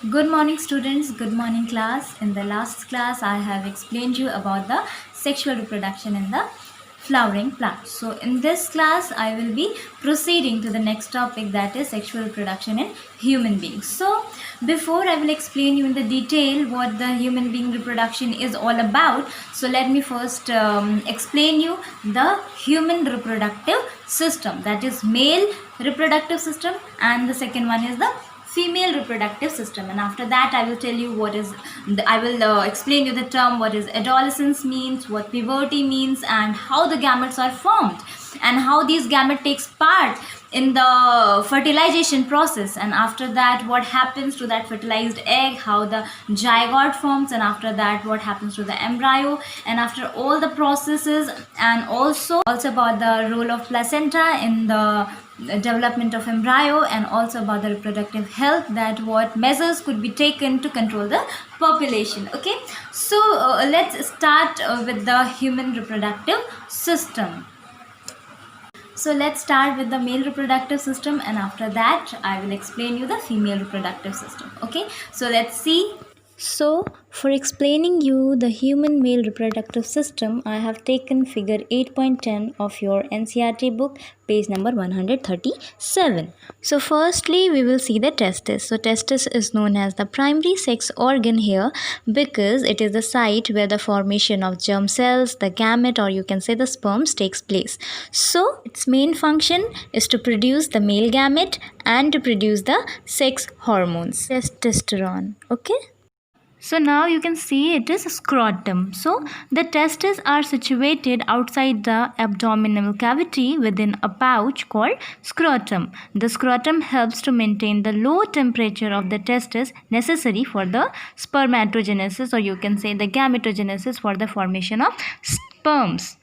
Good morning students, good morning class. In the last class I have explained you about the sexual reproduction in the flowering plant. So in this class I will be proceeding to the next topic, that is sexual reproduction in human beings. So before I will explain you in the detail what the human being reproduction is all about, so let me first explain you the human reproductive system, that is male reproductive system, and the second one is the female reproductive system. And after that I will tell you what is I will explain you the term what is adolescence means, what puberty means, and how the gametes are formed, and how these gamete takes part in the fertilization process. And after that what happens to that fertilized egg, how the zygote forms, and after that what happens to the embryo, and after all the processes, and also about the role of placenta in the development of embryo, and also about the reproductive health, that what measures could be taken to control the population. Okay, so let's start with the human reproductive system. So let's start with the male reproductive system, and after that I will explain you the female reproductive system. Okay, so let's see. So, for explaining you the human male reproductive system, I have taken figure 8.10 of your NCERT book, page number 137. So, firstly, we will see the testis. So, testis is known as the primary sex organ here because it is the site where the formation of germ cells, the gamete, or you can say the sperms takes place. So, its main function is to produce the male gamete and to produce the sex hormones, testosterone. Okay. So now you can see it is scrotum. So the testes are situated outside the abdominal cavity within a pouch called scrotum. The scrotum helps to maintain the low temperature of the testes necessary for the spermatogenesis, or you can say the gametogenesis, for the formation of sperms.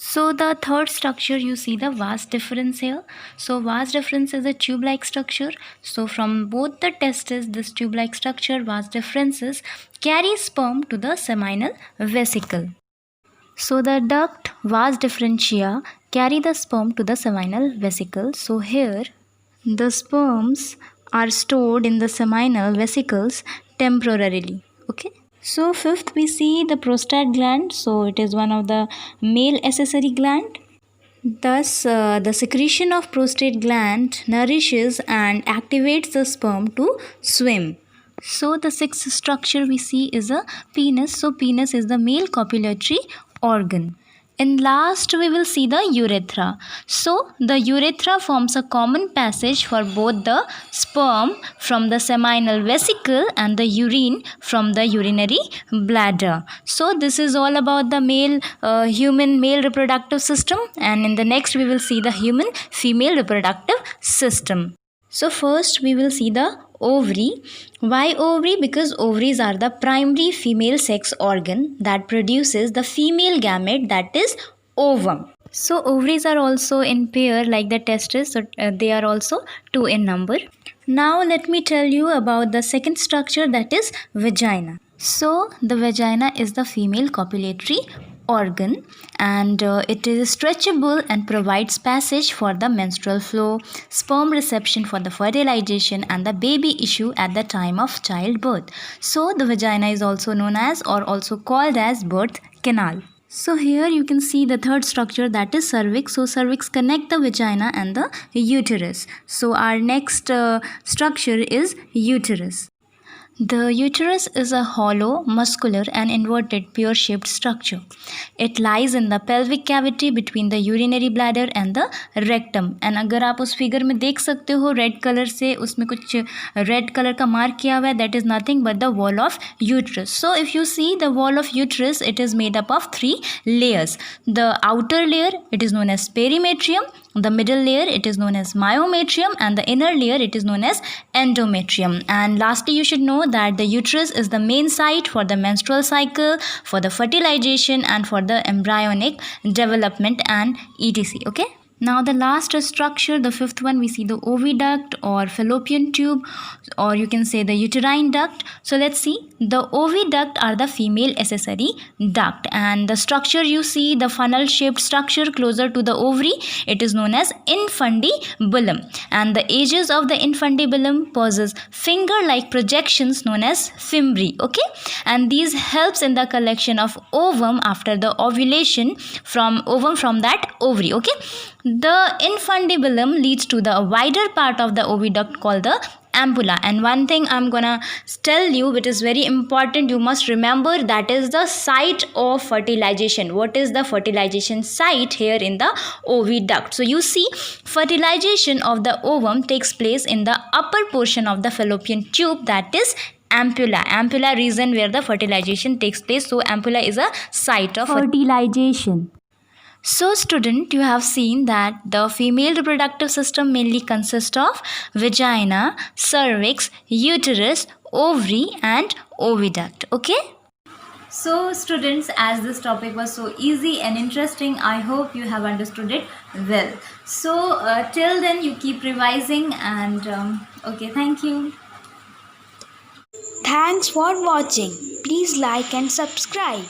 So the third structure, you see the vas deferens here. So vas deferens is a tube-like structure. So from both the testes, this tube-like structure, vas deferens, carries sperm to the seminal vesicle. So the duct vas deferentia carry the sperm to the seminal vesicle. So here the sperms are stored in the seminal vesicles temporarily. Okay. So fifth we see the prostate gland. So it is one of the male accessory gland. Thus the secretion of prostate gland nourishes and activates the sperm to swim. So the sixth structure we see is a penis. So penis is the male copulatory organ. In last, we will see the urethra. So, the urethra forms a common passage for both the sperm from the seminal vesicle and the urine from the urinary bladder. So, this is all about the human male reproductive system, and in the next we will see the human female reproductive system. So, first we will see the ovary. Why ovary? Because ovaries are the primary female sex organ that produces the female gamete, that is ovum. So ovaries are also in pair like the testes, so they are also 2 in number. Now let me tell you about the second structure, that is vagina. So the vagina is the female copulatory organ, and it is stretchable and provides passage for the menstrual flow, sperm reception for the fertilization, and the baby issue at the time of childbirth. So the vagina is also known as, or also called as, birth canal. So here you can see the third structure, that is cervix. So cervix connect the vagina and the uterus. So our next structure is uterus. The uterus is a hollow, muscular and inverted pear-shaped structure. It lies in the pelvic cavity between the urinary bladder and the rectum. And अगर आप उस figure में देख सकते हो red colour से, उसमें कुछ रेड कलर का मार्क किया हुआ है, that is nothing but the wall of uterus. So if you see the wall of uterus, it is made up of 3 layers. The outer layer, it is known as perimetrium. The middle layer, it is known as myometrium, and the inner layer, it is known as endometrium. And lastly, you should know that the uterus is the main site for the menstrual cycle, for the fertilization, and for the embryonic development and etc. Okay. Now the last structure, the fifth one, we see the oviduct or fallopian tube, or you can say the uterine duct. So let's see, the oviduct are the female accessory duct, and the structure you see, the funnel shaped structure closer to the ovary, it is known as infundibulum, and the edges of the infundibulum possess finger like projections known as fimbriae. Okay, and these helps in the collection of ovum after the ovulation from ovum from that ovary. Okay, the infundibulum leads to the wider part of the oviduct called the ampulla. And one thing I'm gonna tell you which is very important, you must remember, that is the site of fertilization. What is the fertilization site here in the oviduct? So you see, fertilization of the ovum takes place in the upper portion of the fallopian tube, that is ampulla region where the fertilization takes place. So ampulla is a site of fertilization. So student, you have seen that the female reproductive system mainly consists of vagina, cervix, uterus, ovary and oviduct. Okay? So students, as this topic was so easy and interesting, I hope you have understood it well. So till then you keep revising, and okay, thank you. Thanks for watching. Please like and subscribe.